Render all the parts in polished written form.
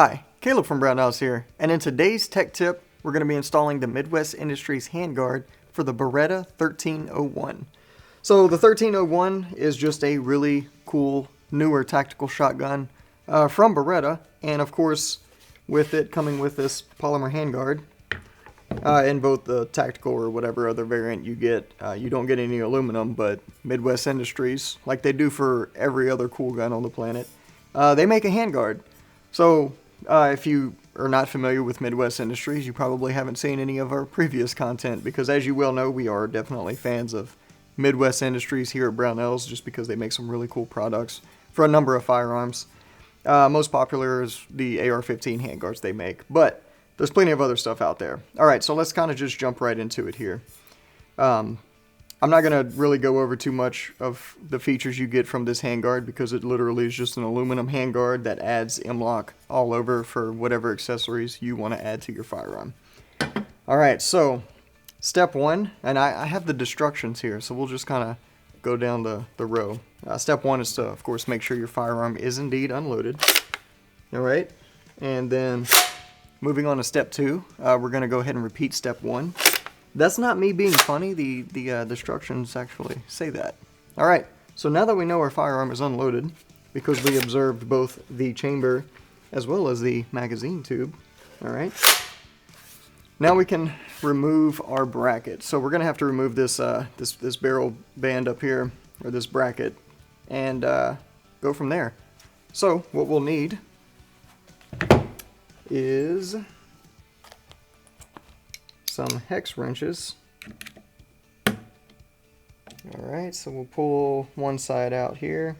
Hi, Caleb from Brownells here, and in today's tech tip, we're going to be installing the Midwest Industries Handguard for the Beretta 1301. So the 1301 is just a really cool, newer tactical shotgun from Beretta, and of course, with it coming with this polymer handguard, in both the tactical or whatever other variant you get, you don't get any aluminum, but Midwest Industries, like they do for every other cool gun on the planet, they make a handguard. So if you are not familiar with Midwest Industries, you probably haven't seen any of our previous content, because as you well know, we are definitely fans of Midwest Industries here at Brownells, just because they make some really cool products for a number of firearms. Most popular is the AR-15 handguards they make, but there's plenty of other stuff out there. Alright, so let's kind of just jump right into it here. I'm not going to really go over too much of the features you get from this handguard, because it literally is just an aluminum handguard that adds M-LOK all over for whatever accessories you want to add to your firearm. Alright, so step one, and I have the instructions here, so we'll just kind of go down the row. Step one is to, of course, make sure your firearm is indeed unloaded. Alright, and then moving on to step two, we're going to go ahead and repeat step one. That's not me being funny, the instructions actually say that. Alright, so now that we know our firearm is unloaded, because we observed both the chamber as well as the magazine tube, alright, now we can remove our bracket. So we're going to have to remove this, this barrel band up here, or this bracket, and go from there. So what we'll need is some hex wrenches. Alright, so we'll pull one side out here.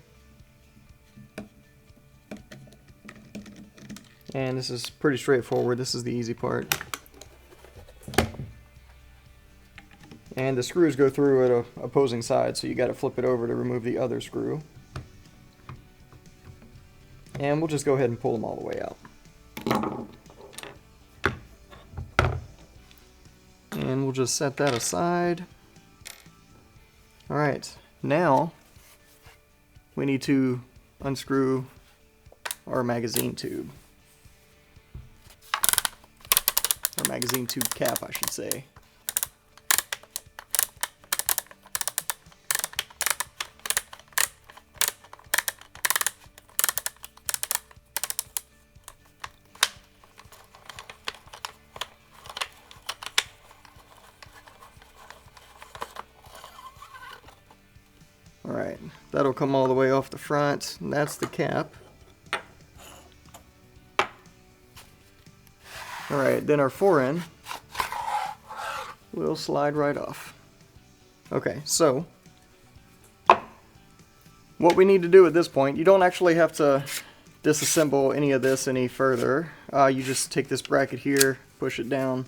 And this is pretty straightforward. This is the easy part. And the screws go through at opposing sides, so you got to flip it over to remove the other screw. And we'll just go ahead and pull them all the way out. And we'll just set that aside. Alright, now we need to unscrew our magazine tube. Or magazine tube cap, I should say. Alright, that'll come all the way off the front, and that's the cap. Alright, then our forend will slide right off. Okay, so what we need to do at this point, you don't actually have to disassemble any of this any further. You just take this bracket here, push it down,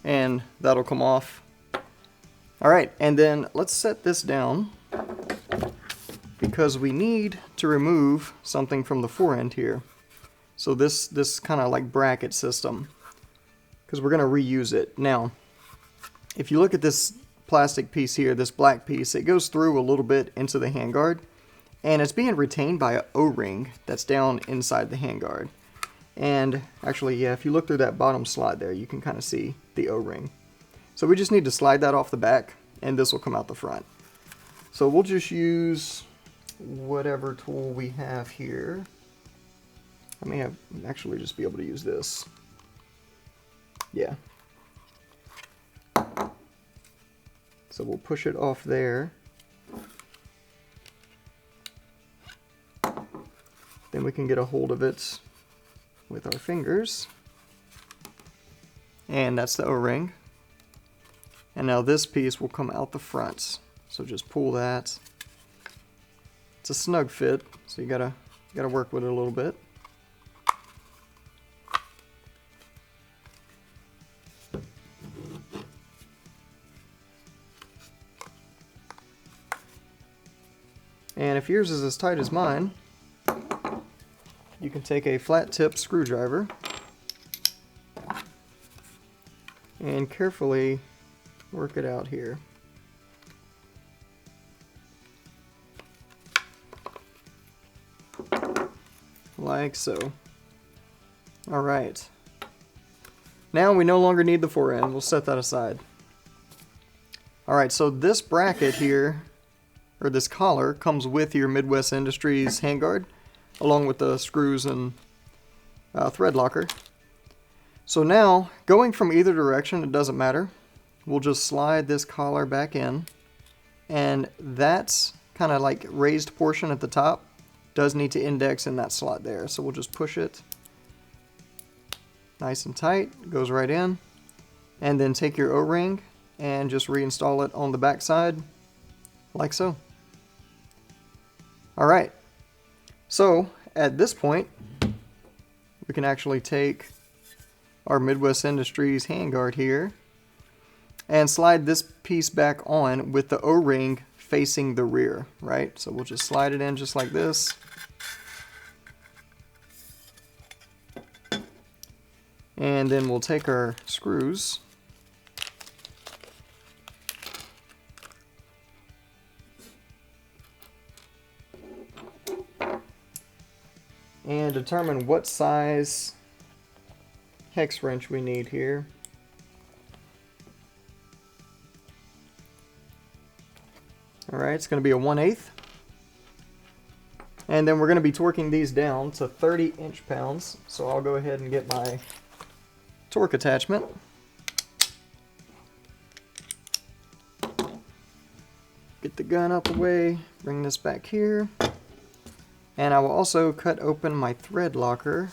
and that'll come off. Alright, and then let's set this down, because we need to remove something from the forend here. So this kind of like bracket system, because we're going to reuse it. Now, if you look at this plastic piece here, this black piece, it goes through a little bit into the handguard, and it's being retained by an O-ring that's down inside the handguard. And actually, yeah, if you look through that bottom slot there, you can kind of see the O-ring. So we just need to slide that off the back, and this will come out the front. So we'll just use whatever tool we have here. I may have actually just be able to use this. Yeah. So we'll push it off there. Then we can get a hold of it with our fingers. And that's the O-ring. And now this piece will come out the front. So just pull that. It's a snug fit, so you gotta work with it a little bit. And if yours is as tight as mine, you can take a flat tip screwdriver and carefully work it out here. like so. Alright. Now we no longer need the fore end. We'll set that aside. Alright, so this bracket here, or this collar, comes with your Midwest Industries handguard, along with the screws and thread locker. So now, going from either direction, it doesn't matter. We'll just slide this collar back in, and that's kind of like raised portion at the top does need to index in that slot there. So we'll just push it nice and tight, goes right in, and then take your O-ring and just reinstall it on the back side like so. Alright, so at this point we can actually take our Midwest Industries handguard here and slide this piece back on with the O-ring facing the rear, right? So we'll just slide it in just like this. And then we'll take our screws and determine what size hex wrench we need here. Alright, it's going to be a 1/8. And then we're going to be torquing these down to 30 inch-pounds. So I'll go ahead and get my torque attachment. Get the gun out the way, bring this back here. And I will also cut open my thread locker.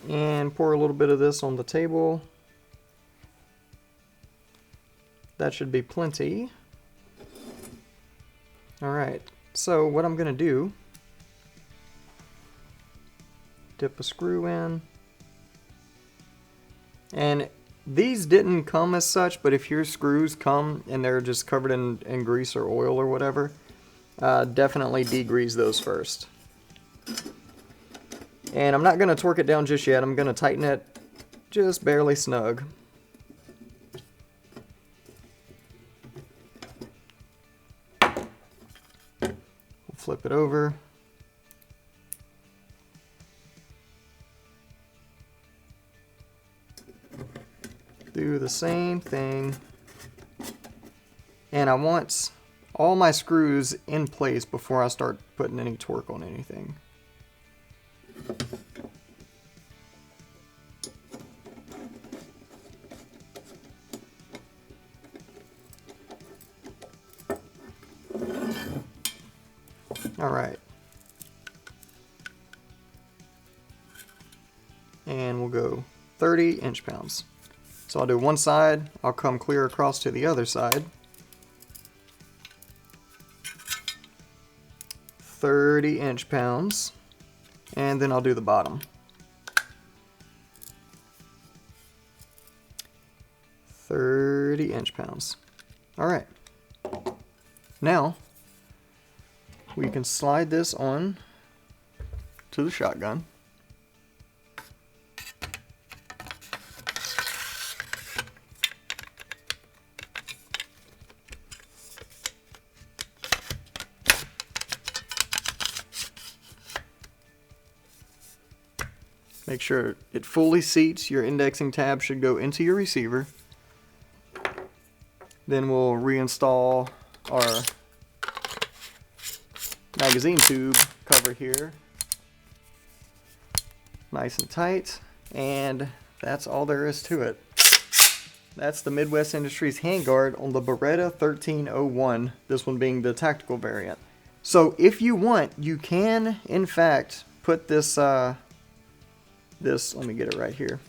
And pour a little bit of this on the table. That should be plenty. Alright, so what I'm going to do, dip a screw in. And these didn't come as such, but if your screws come and they're just covered in grease or oil or whatever, definitely degrease those first. And I'm not going to torque it down just yet. I'm going to tighten it just barely snug. We'll flip it over. Do the same thing. And I want all my screws in place before I start putting any torque on anything. Alright. And we'll go 30 inch-pounds. So I'll do one side, I'll come clear across to the other side. 30 inch-pounds. And then I'll do the bottom. 30 inch-pounds. Alright. Now, we can slide this on to the shotgun. Make sure it fully seats. Your indexing tab should go into your receiver. Then we'll reinstall our magazine tube cover here. Nice and tight. And that's all there is to it. That's the Midwest Industries handguard on the Beretta 1301. This one being the tactical variant. So if you want, you can in fact put this let me get it right here,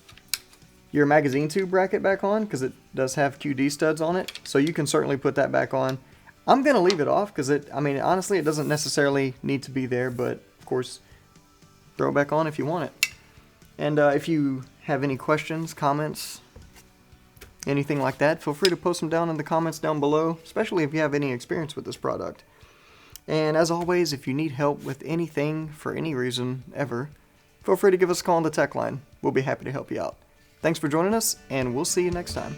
your magazine tube bracket back on, because it does have QD studs on it, so you can certainly put that back on. I'm going to leave it off because honestly it doesn't necessarily need to be there, but of course throw it back on if you want it. And if you have any questions, comments, anything like that, feel free to post them down in the comments down below, especially if you have any experience with this product. And as always, if you need help with anything for any reason ever, feel free to give us a call on the tech line. We'll be happy to help you out. Thanks for joining us, and we'll see you next time.